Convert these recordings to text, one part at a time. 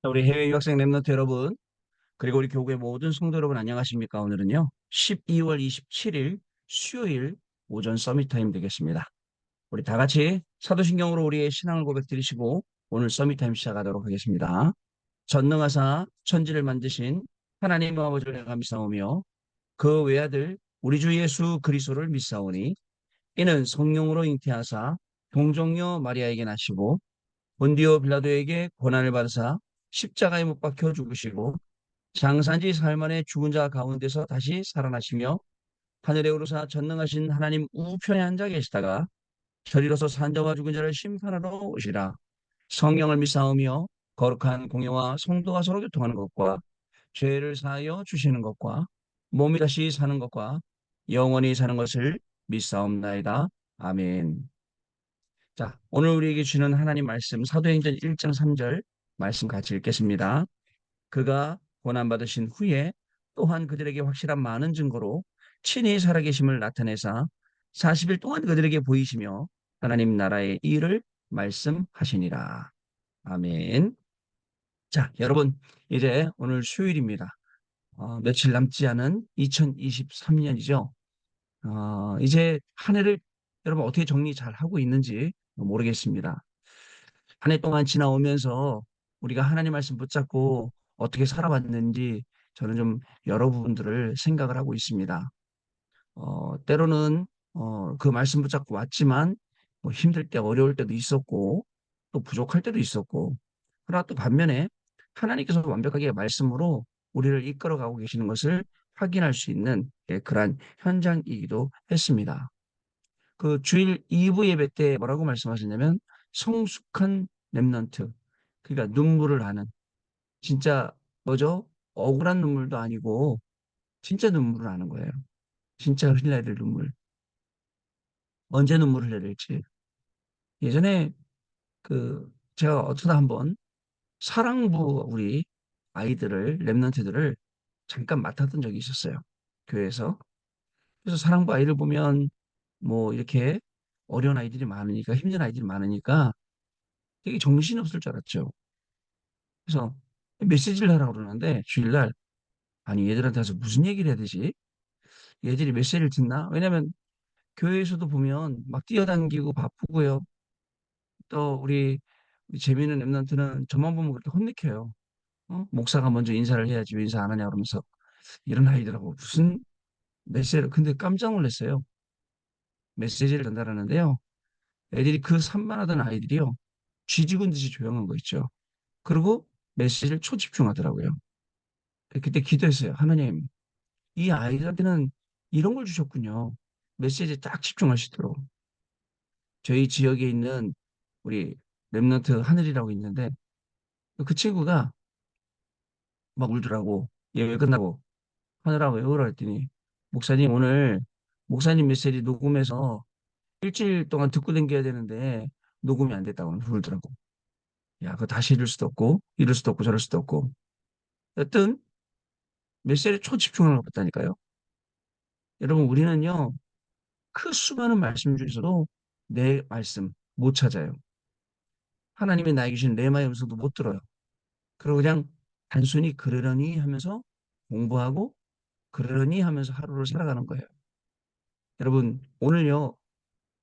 자, 우리 해외 유학생 랩런트 여러분, 그리고 우리 교구의 모든 성도 여러분 안녕하십니까? 오늘은요, 12월 27일 수요일 오전 서밋 타임 되겠습니다. 우리 다 같이 사도신경으로 우리의 신앙을 고백드리시고 오늘 서밋 타임 시작하도록 하겠습니다. 전능하사 천지를 만드신 하나님 아버지를 내가 믿사오며 그 외아들 우리 주 예수 그리스도를 믿사오니 이는 성령으로 잉태하사 동정녀 마리아에게 나시고 본디오 빌라도에게 고난을 받으사 십자가에 못 박혀 죽으시고 장사지 사흘 만에 죽은 자 가운데서 다시 살아나시며 하늘에 오르사 전능하신 하나님 우편에 앉아 계시다가 저리로서 산자와 죽은 자를 심판하러 오시라. 성령을 믿사오며 거룩한 공예와 성도가 서로 교통하는 것과 죄를 사하여 주시는 것과 몸이 다시 사는 것과 영원히 사는 것을 믿사옵나이다. 아멘. 자, 오늘 우리에게 주는 하나님 말씀 사도행전 1장 3절 말씀 같이 읽겠습니다. 그가 고난받으신 후에 또한 그들에게 확실한 많은 증거로 친히 살아계심을 나타내사 40일 동안 그들에게 보이시며 하나님 나라의 일을 말씀하시니라. 아멘. 자, 여러분, 이제 오늘 수요일입니다. 며칠 남지 않은 2023년이죠. 이제 한 해를 여러분 어떻게 정리 잘 하고 있는지 모르겠습니다. 한 해 동안 지나오면서 우리가 하나님 말씀 붙잡고 어떻게 살아왔는지 저는 좀 여러 부분들을 생각을 하고 있습니다. 때로는 그 말씀 붙잡고 왔지만 뭐 힘들 때 어려울 때도 있었고 또 부족할 때도 있었고 그러나 또 반면에 하나님께서 완벽하게 말씀으로 우리를 이끌어가고 계시는 것을 확인할 수 있는 그러한 현장이기도 했습니다. 그 주일 2부 예배 때 뭐라고 말씀하셨냐면 성숙한 렘넌트, 그러니까 눈물을 하는, 진짜 뭐죠? 억울한 눈물도 아니고 진짜 눈물을 하는 거예요. 진짜 흘려야 될 눈물. 언제 눈물을 흘려야 될지. 예전에 그 제가 어쩌다 한번 사랑부 우리 아이들을, 렘넌트들을 잠깐 맡았던 적이 있었어요. 교회에서. 그래서 사랑부 아이를 보면 뭐 이렇게 어려운 아이들이 많으니까, 힘든 아이들이 많으니까 되게 정신없을 줄 알았죠. 그래서 메시지를 하라고 그러는데 주일날, 아니 얘들한테 가서 무슨 얘기를 해야 되지? 얘들이 메시지를 듣나? 왜냐면 교회에서도 보면 막 뛰어다니고 바쁘고요. 또 우리 재미있는 랩런트는 저만 보면 그렇게 혼내켜요. 목사가 먼저 인사를 해야지 왜 인사 안 하냐 그러면서 이런 아이들하고 무슨 메시지를, 근데 깜짝 놀랐어요. 메시지를 전달하는데요. 애들이 그 산만하던 아이들이요. 쥐 죽은 듯이 조용한 거 있죠. 그리고 메시지를 초집중하더라고요. 그때 기도했어요. 하나님, 이 아이들한테는 이런 걸 주셨군요. 메시지에 딱 집중할 수 있도록. 저희 지역에 있는 우리 랩런트 하늘이라고 있는데 그 친구가 막 울더라고. 예배 끝나고 하늘아 왜 울어 했더니 목사님 오늘 목사님 메시지 녹음해서 일주일 동안 듣고 댕겨야 되는데 녹음이 안 됐다고 울더라고. 야, 그거 다시 이럴 수도 없고 이럴 수도 없고 저럴 수도 없고. 여튼 메시지에 초집중을 하고 있다니까요. 여러분 우리는요 그 수많은 말씀 중에서도 내 말씀 못 찾아요. 하나님이 나에게 주신 레마의 음성도 못 들어요. 그리고 그냥 단순히 그러려니 하면서 공부하고 그러려니 하면서 하루를 살아가는 거예요. 여러분, 오늘요,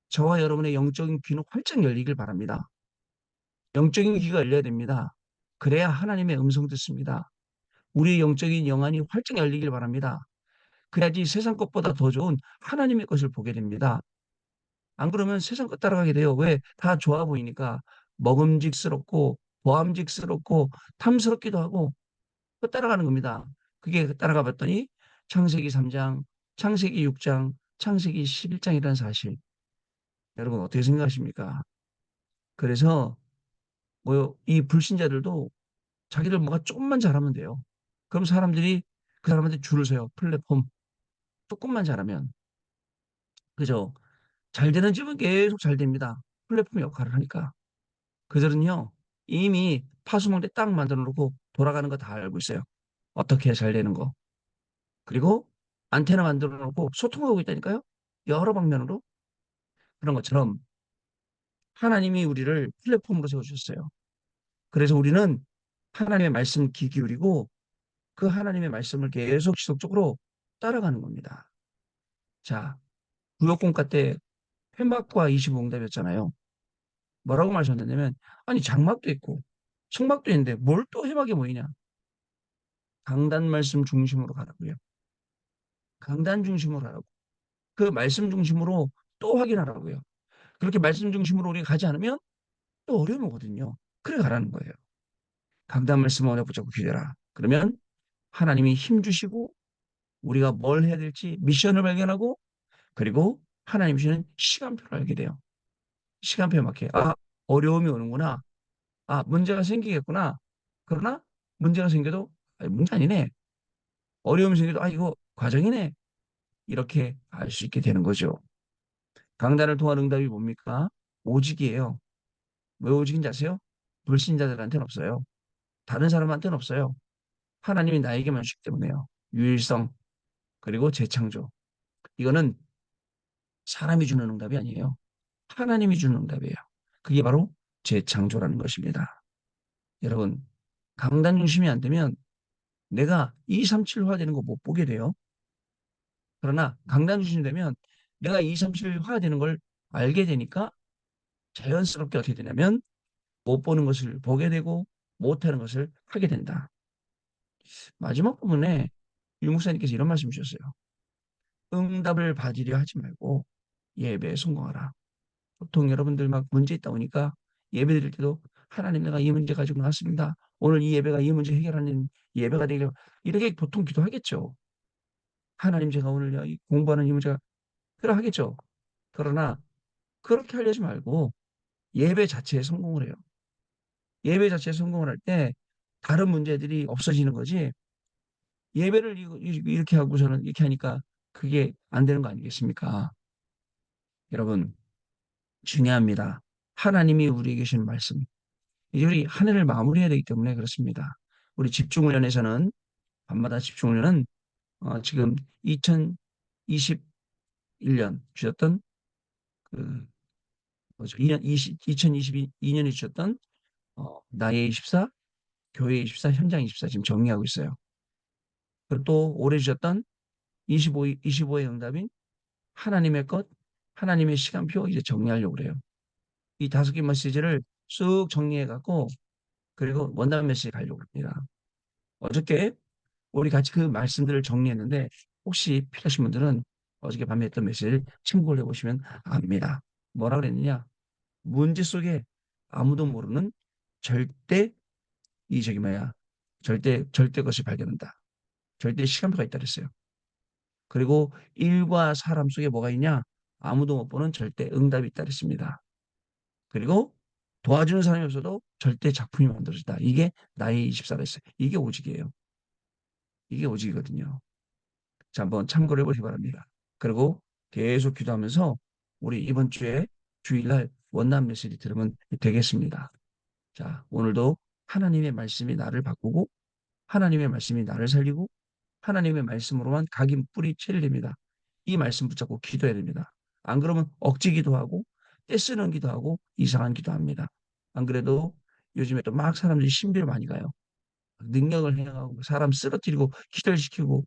저와 여러분의 영적인 귀는 활짝 열리길 바랍니다. 영적인 귀가 열려야 됩니다. 그래야 하나님의 음성 듣습니다. 우리의 영적인 영안이 활짝 열리길 바랍니다. 그래야지 세상 것보다 더 좋은 하나님의 것을 보게 됩니다. 안 그러면 세상 것 따라가게 돼요. 왜? 다 좋아 보이니까 먹음직스럽고 보암직스럽고 탐스럽기도 하고 그 따라가는 겁니다. 그게 따라가 봤더니 창세기 3장, 창세기 6장, 창세기 11장이라는 사실. 여러분 어떻게 생각하십니까? 그래서 뭐 이 불신자들도 자기들 뭐가 조금만 잘하면 돼요. 그럼 사람들이 그 사람한테 줄을 서요. 플랫폼. 조금만 잘하면. 그죠? 잘 되는 집은 계속 잘 됩니다. 플랫폼 역할을 하니까. 그들은요, 이미 파수망대 딱 만들어 놓고 돌아가는 거 다 알고 있어요. 어떻게 해야 잘 되는 거. 그리고 안테나 만들어 놓고 소통하고 있다니까요. 여러 방면으로. 그런 것처럼 하나님이 우리를 플랫폼으로 세워주셨어요. 그래서 우리는 하나님의 말씀 귀 기울이고 그 하나님의 말씀을 계속 지속적으로 따라가는 겁니다. 자, 구역공과 때 회막과 25응답이었잖아요. 뭐라고 말씀하셨냐면, 아니, 장막도 있고, 성막도 있는데 뭘 또 회막에 모이냐? 강단 말씀 중심으로 가라고요. 강단 중심으로 하라고. 그 말씀 중심으로 또 확인하라고요. 그렇게 말씀 중심으로 우리가 가지 않으면 또 어려움 오거든요. 그래 가라는 거예요. 강단 말씀 언약 붙잡고 기대라. 그러면 하나님이 힘 주시고 우리가 뭘 해야 될지 미션을 발견하고 그리고 하나님 주시는 시간표를 알게 돼요. 시간표에 맞게 어려움이 오는구나. 문제가 생기겠구나. 그러나 문제가 생겨도 문제 아니네. 어려움이 생겨도 이거 과정이네. 이렇게 알 수 있게 되는 거죠. 강단을 통한 응답이 뭡니까? 오직이에요. 왜 오직인지 아세요? 불신자들한테는 없어요. 다른 사람한테는 없어요. 하나님이 나에게만 주기 때문에요. 유일성 그리고 재창조. 이거는 사람이 주는 응답이 아니에요. 하나님이 주는 응답이에요. 그게 바로 재창조라는 것입니다. 여러분, 강단 중심이 안 되면 내가 237화 되는 거 못 보게 돼요. 그러나 강단 중심이 되면 내가 237화 되는 걸 알게 되니까 자연스럽게 어떻게 되냐면 못 보는 것을 보게 되고 못하는 것을 하게 된다. 마지막 부분에 유 목사님께서 이런 말씀 주셨어요. 응답을 받으려 하지 말고 예배에 성공하라. 보통 여러분들 막 문제 있다 보니까 예배 드릴 때도 하나님 내가 이 문제 가지고 나왔습니다. 오늘 이 예배가 이 문제 해결하는 예배가 되려 이렇게 보통 기도하겠죠. 하나님 제가 오늘 공부하는 이 문제가 그래 하겠죠. 그러나 그렇게 하려지 말고 예배 자체에 성공을 해요. 예배 자체에 성공을 할 때 다른 문제들이 없어지는 거지. 예배를 이렇게 하고서는 이렇게 하니까 그게 안 되는 거 아니겠습니까? 여러분, 중요합니다. 하나님이 우리에게 주신 말씀. 이제 우리 한 해를 마무리해야 되기 때문에 그렇습니다. 우리 집중훈련에서는 밤마다 집중훈련은 지금 2021년 주셨던 그 뭐죠? 2022년에 주셨던 나의 24, 교회 24, 현장 24 지금 정리하고 있어요. 그리고 또 올해 주셨던 25의 응답인 하나님의 것, 하나님의 시간표 이제 정리하려고 그래요. 이 5개 메시지를 쑥 정리해 갖고 그리고 원단 메시지 가려고 합니다. 어저께 우리 같이 그 말씀들을 정리했는데 혹시 필요하신 분들은 어저께 밤에 했던 메시지를 참고를 해보시면 압니다. 뭐라 그랬느냐? 문제 속에 아무도 모르는 절대 저기 뭐야 절대 것을 발견한다. 절대 시간표가 있다 그랬어요. 그리고 일과 사람 속에 뭐가 있냐? 아무도 못 보는 절대 응답이 있다 그랬습니다. 그리고 도와주는 사람이 없어도 절대 작품이 만들어진다. 이게 나의 24가 있어요. 이게 오직이에요. 이게 오직이거든요. 자, 한번 참고를 해보시기 바랍니다. 그리고 계속 기도하면서 우리 이번 주에 주일날 원단 메시지 들으면 되겠습니다. 자, 오늘도 하나님의 말씀이 나를 바꾸고 하나님의 말씀이 나를 살리고 하나님의 말씀으로만 각인 뿌리 채를 됩니다. 이 말씀 붙잡고 기도해야 됩니다. 안 그러면 억지 기도하고 떼쓰는 기도하고 이상한 기도합니다. 안 그래도 요즘에 또 막 사람들이 신비를 많이 가요. 능력을 행하고 사람 쓰러뜨리고 기절시키고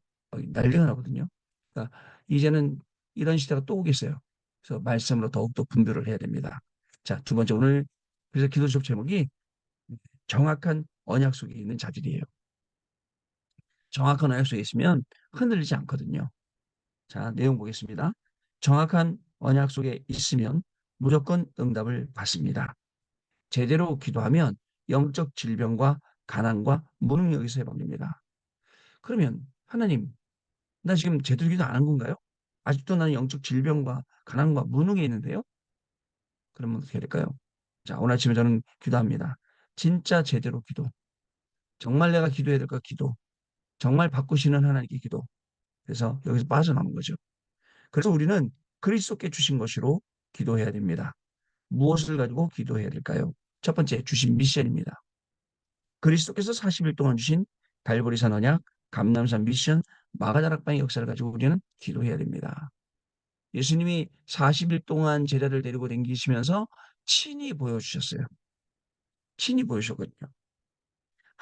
난리가 나거든요. 그러니까 이제는 이런 시대가 또 오겠어요. 그래서 말씀으로 더욱더 분별을 해야 됩니다. 자, 두 번째 오늘 그래서 기도 수업 제목이 정확한 언약 속에 있는 자들이에요. 정확한 언약 속에 있으면 흔들리지 않거든요. 자, 내용 보겠습니다. 정확한 언약 속에 있으면 무조건 응답을 받습니다. 제대로 기도하면 영적 질병과 가난과 무능력에서 해방됩니다. 그러면 하나님, 나 지금 제대로 기도 안 한 건가요? 아직도 나는 영적 질병과 가난과 무능에 있는데요? 그러면 어떻게 해야 될까요? 자, 오늘 아침에 저는 기도합니다. 진짜 제대로 기도. 정말 내가 기도해야 될까 기도. 정말 바꾸시는 하나님께 기도. 그래서 여기서 빠져나온 거죠. 그래서 우리는 그리스도께 주신 것으로 기도해야 됩니다. 무엇을 가지고 기도해야 될까요? 첫 번째, 주신 미션입니다. 그리스도께서 40일 동안 주신 갈보리산 언약, 감람산 미션, 마가다락방의 역사를 가지고 우리는 기도해야 됩니다. 예수님이 40일 동안 제자를 데리고 다니시면서 친히 보여주셨어요. 친히 보여주셨거든요.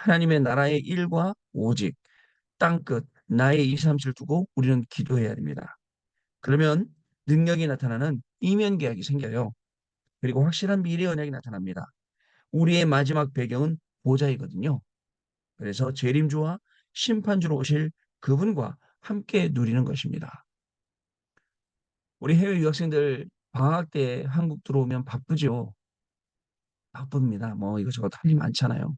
하나님의 나라의 일과 오직 땅끝 나의 2, 3, 7를 두고 우리는 기도해야 됩니다. 그러면 능력이 나타나는 이면 계약이 생겨요. 그리고 확실한 미래 언약이 나타납니다. 우리의 마지막 배경은 보좌이거든요. 그래서 재림주와 심판주로 오실 그분과 함께 누리는 것입니다. 우리 해외 유학생들 방학 때 한국 들어오면 바쁘죠. 바쁩니다. 뭐 이것저것 할 일 많잖아요.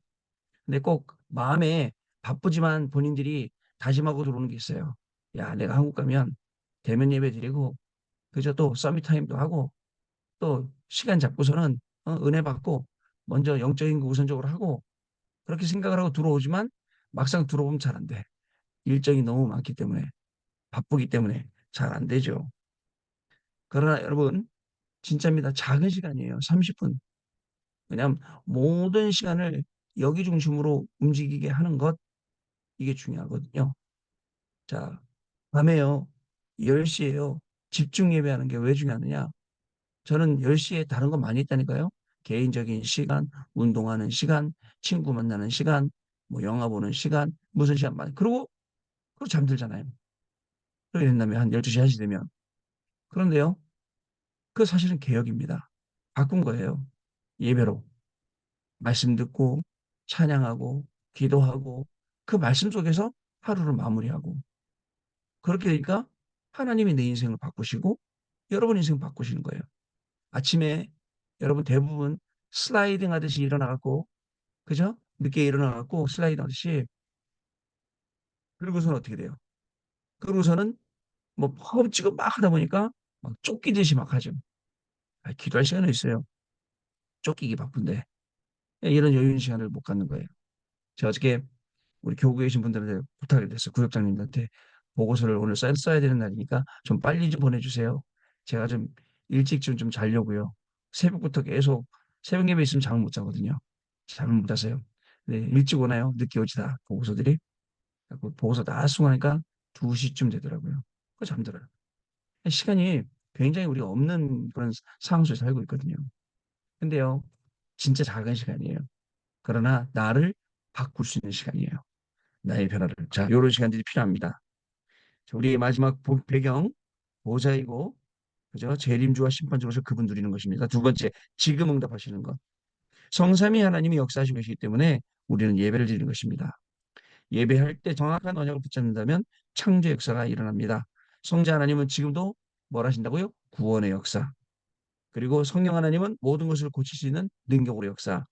근데 꼭 마음에 바쁘지만 본인들이 다짐하고 들어오는 게 있어요. 야, 내가 한국 가면 대면 예배 드리고 그저 또 서밋 타임도 하고 또 시간 잡고서는 은혜 받고 먼저 영적인 거 우선적으로 하고 그렇게 생각을 하고 들어오지만 막상 들어보면 잘 안 돼. 일정이 너무 많기 때문에 바쁘기 때문에 잘 안 되죠. 그러나 여러분 진짜입니다. 작은 시간이에요. 30분. 그냥 모든 시간을 여기 중심으로 움직이게 하는 것 이게 중요하거든요. 자, 밤에요. 10시에요. 집중 예배하는 게 왜 중요하느냐? 저는 10시에 다른 거 많이 있다니까요. 개인적인 시간, 운동하는 시간, 친구 만나는 시간, 뭐 영화 보는 시간, 무슨 시간 많이. 그리고 잠들잖아요. 그러게 된다면 한 12시, 1시 되면. 그런데요. 그 사실은 개혁입니다. 바꾼 거예요. 예배로. 말씀 듣고, 찬양하고, 기도하고, 그 말씀 속에서 하루를 마무리하고. 그렇게 되니까 하나님이 내 인생을 바꾸시고, 여러분 인생 바꾸시는 거예요. 아침에 여러분 대부분 슬라이딩 하듯이 일어나갖고, 그죠? 늦게 일어나갖고 슬라이딩 하듯이, 그러고서는 어떻게 돼요? 그러고서는 뭐 허겁지겁 막 하다 보니까 막 쫓기듯이 막 하죠. 아, 기도할 시간은 있어요. 쫓기기 바쁜데. 이런 여유 있는 시간을 못 갖는 거예요. 제가 어저께 우리 교구에 계신 분들한테 부탁을 드렸어요. 구역장님들한테 보고서를 오늘 써야 되는 날이니까 좀 빨리 좀 보내주세요. 제가 좀 일찍 좀 자려고요. 새벽부터 계속 새벽 예배 있으면 잠을 못 자거든요. 잠을 못 자세요. 네, 일찍 오나요? 늦게 오지 다 보고서들이. 보고서 다 쓰고 나니까 2시쯤 되더라고요. 그 잠들어요. 시간이 굉장히 우리가 없는 그런 상황 속에 살고 있거든요. 근데요, 진짜 작은 시간이에요. 그러나 나를 바꿀 수 있는 시간이에요. 나의 변화를. 자, 요런 시간들이 필요합니다. 자, 우리의 마지막 배경, 보좌이고, 그죠? 재림주와 심판주로서 그분 누리는 것입니다. 두 번째, 지금 응답하시는 것. 성삼위 하나님이 역사하시고 계시기 때문에 우리는 예배를 드리는 것입니다. 예배할 때 정확한 언약을 붙잡는다면 창조 역사가 일어납니다. 성자 하나님은 지금도 뭘 하신다고요? 구원의 역사. 그리고 성령 하나님은 모든 것을 고칠 수 있는 능력으로 역사.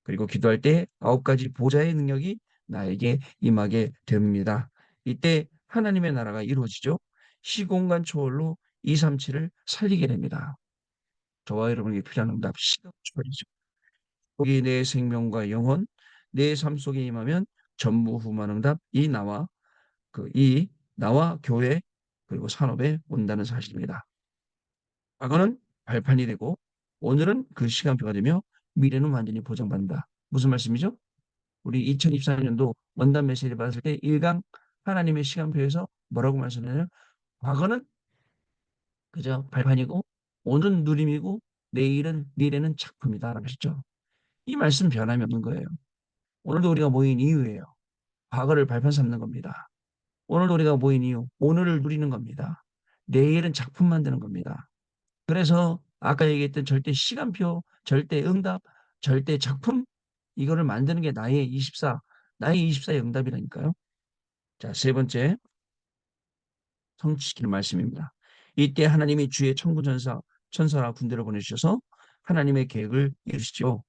그리고 기도할 때 9가지 보좌의 능력이 나에게 임하게 됩니다. 이때 하나님의 나라가 이루어지죠. 시공간 초월로 237을 살리게 됩니다. 저와 여러분에게 필요한 응답, 시각 초월이죠. 거기 내 생명과 영혼, 내 삶 속에 임하면 전무후무한 응답, 이 나와 교회 그리고 산업에 온다는 사실입니다. 과거는 발판이 되고 오늘은 그 시간표가 되며 미래는 완전히 보장받는다. 무슨 말씀이죠? 우리 2024년도 원단 메시지를 받았을 때 1강 하나님의 시간표에서 뭐라고 말씀하냐면 과거는 그저 발판이고 오늘은 누림이고 내일은 미래는 작품이다라고 하셨죠. 이 말씀 변함이 없는 거예요. 오늘도 우리가 모인 이유예요. 과거를 발판 삼는 겁니다. 오늘도 우리가 모인 이유, 오늘을 누리는 겁니다. 내일은 작품 만드는 겁니다. 그래서 아까 얘기했던 절대 시간표, 절대 응답, 절대 작품 이거를 만드는 게 나의 24의 응답이라니까요. 자, 세 번째 성취시키는 말씀입니다. 이때 하나님이 주의 천사와 군대를 보내주셔서 하나님의 계획을 이루시죠.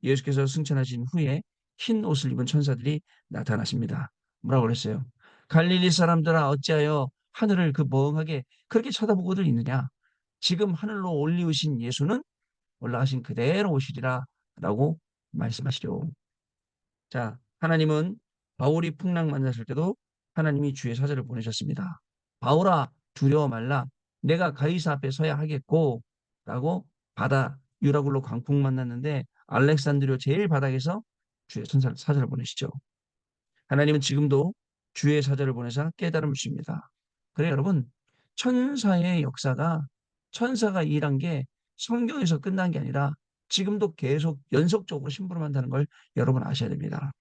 예수께서 승천하신 후에 흰 옷을 입은 천사들이 나타나십니다. 뭐라고 그랬어요? 갈릴리 사람들아 어찌하여 하늘을 그 멍하게 그렇게 쳐다보고들 있느냐? 지금 하늘로 올리우신 예수는 올라가신 그대로 오시리라 라고 말씀하시죠. 자, 하나님은 바울이 풍랑 만났을 때도 하나님이 주의 사자를 보내셨습니다. 바울아, 두려워 말라. 내가 가이사 앞에 서야 하겠고 라고 바다 유라굴로 광풍 만났는데 알렉산드리아 제일 바닥에서 주의 사자를 보내시죠. 하나님은 지금도 주의 사자를 보내사 깨달음을 주십니다. 그래 여러분, 천사의 역사가 천사가 일한 게 성경에서 끝난 게 아니라 지금도 계속 연속적으로 심부름한다는 걸 여러분 아셔야 됩니다.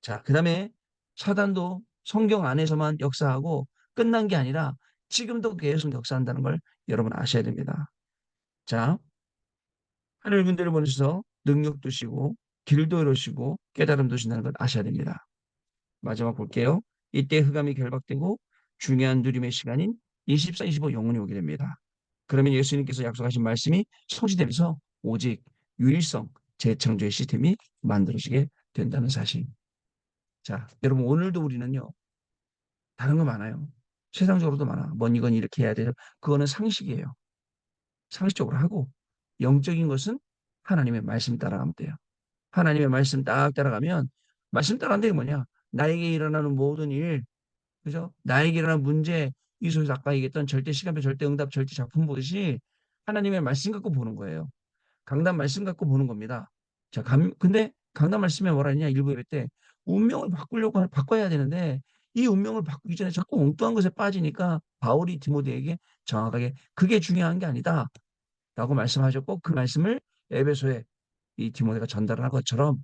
자, 그다음에 사단도 성경 안에서만 역사하고 끝난 게 아니라 지금도 계속 역사한다는 걸 여러분 아셔야 됩니다. 자, 하늘 군대를 보내셔서 능력 두시고 길도 이루시고 깨달음 두신다는 걸 아셔야 됩니다. 마지막 볼게요. 이때 흑암이 결박되고 중요한 누림의 시간인 24, 25 영혼이 오게 됩니다. 그러면 예수님께서 약속하신 말씀이 성취되면서 오직 유일성, 재창조의 시스템이 만들어지게 된다는 사실. 자, 여러분 오늘도 우리는요. 다른 거 많아요. 세상적으로도 많아. 뭔 이건 이렇게 해야 돼요. 그거는 상식이에요. 상식적으로 하고 영적인 것은 하나님의 말씀 따라가면 돼요. 하나님의 말씀 딱 따라가면 말씀 따라간다는 게 뭐냐? 나에게 일어나는 모든 일, 그죠? 나에게 일어나는 문제, 이 속에서 아까 얘기했던 절대 시간표, 절대 응답, 절대 작품 보듯이 하나님의 말씀 갖고 보는 거예요. 강단 말씀 갖고 보는 겁니다. 자, 근데 강단 말씀에 뭐라 했냐? 일부 예배 때 운명을 바꿔야 되는데 이 운명을 바꾸기 전에 자꾸 엉뚱한 것에 빠지니까 바울이 디모데에게 정확하게 그게 중요한 게 아니다. 라고 말씀하셨고 그 말씀을 에베소에 이 디모데가 전달한 것처럼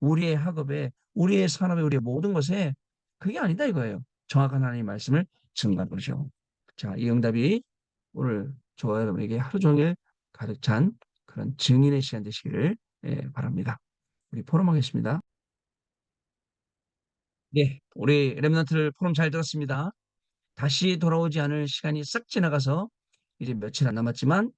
우리의 학업에, 우리의 산업에, 우리의 모든 것에 그게 아니다 이거예요. 정확한 하나님의 말씀을 증거하는 거죠. 자, 이 응답이 오늘 저와 여러분에게 하루 종일 가득 찬 그런 증인의 시간 되시기를 바랍니다. 우리 포럼하겠습니다. 네, 우리 랩런트를 포럼 잘 들었습니다. 다시 돌아오지 않을 시간이 싹 지나가서 이제 며칠 안 남았지만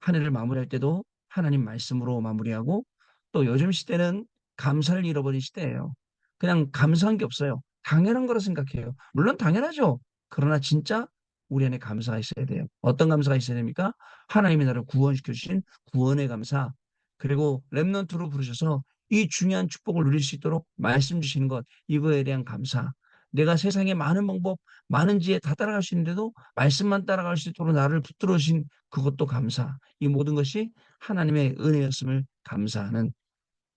한 해를 마무리할 때도 하나님 말씀으로 마무리하고 또 요즘 시대는 감사를 잃어버린 시대예요. 그냥 감사한 게 없어요. 당연한 거라 생각해요. 물론 당연하죠. 그러나 진짜 우리 안에 감사가 있어야 돼요. 어떤 감사가 있어야 됩니까? 하나님이 나를 구원시켜 주신 구원의 감사. 그리고 렘넌트로 부르셔서 이 중요한 축복을 누릴 수 있도록 말씀 주시는 것, 이거에 대한 감사. 내가 세상에 많은 방법, 많은 지혜 다 따라갈 수 있는데도 말씀만 따라갈 수 있도록 나를 붙들어 주신 그것도 감사. 이 모든 것이 하나님의 은혜였음을 감사하는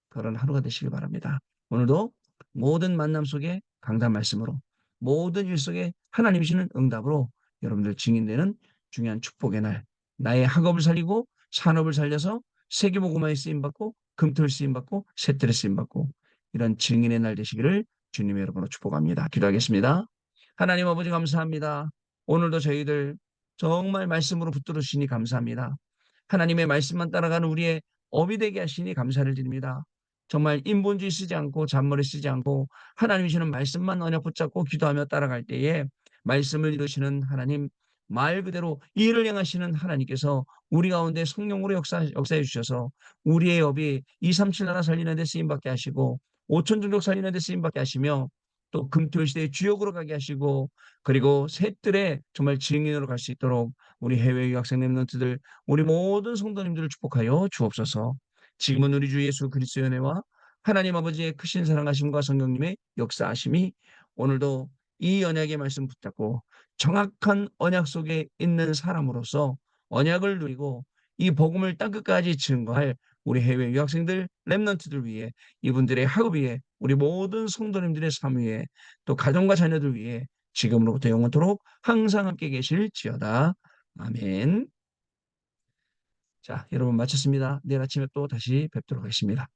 그런 하루가 되시길 바랍니다. 오늘도 모든 만남 속에 강단 말씀으로 모든 일 속에 하나님이 주시는 응답으로 여러분들 증인되는 중요한 축복의 날 나의 학업을 살리고 산업을 살려서 세계복음화에 쓰임받고 금토를 쓰임받고 세틀에 쓰임받고 이런 증인의 날 되시기를 주님의 여러분으로 축복합니다. 기도하겠습니다. 하나님 아버지 감사합니다. 오늘도 저희들 정말 말씀으로 붙들어 주시니 감사합니다. 하나님의 말씀만 따라가는 우리의 업이 되게 하시니 감사를 드립니다. 정말 인본주의 쓰지 않고 잔머리 쓰지 않고 하나님이 주시는 말씀만 언약 붙잡고 기도하며 따라갈 때에 말씀을 이루시는 하나님 말 그대로 일을 행하시는 하나님께서 우리 가운데 성령으로 역사해 주셔서 우리의 업이 237 나라 살리는 데 쓰임받게 하시고 5천 종족 살리는 데 쓰임받게 하시며 또 금토일 시대의 주역으로 가게 하시고 그리고 셋들의 정말 증인으로 갈 수 있도록 우리 해외 유학생 랩런트들 우리 모든 성도님들을 축복하여 주옵소서. 지금은 우리 주 예수 그리스도의 은혜와 하나님 아버지의 크신 사랑하심과 성령님의 역사하심이 오늘도 이 언약의 말씀 붙잡고 정확한 언약 속에 있는 사람으로서 언약을 누리고 이 복음을 땅끝까지 증거할 우리 해외 유학생들 랩런트들 위해 이분들의 학업 위해 우리 모든 성도님들의 삶 위해 또 가정과 자녀들 위해 지금으로부터 영원토록 항상 함께 계실지어다. 아멘. 자, 여러분 마쳤습니다. 내일 아침에 또 다시 뵙도록 하겠습니다.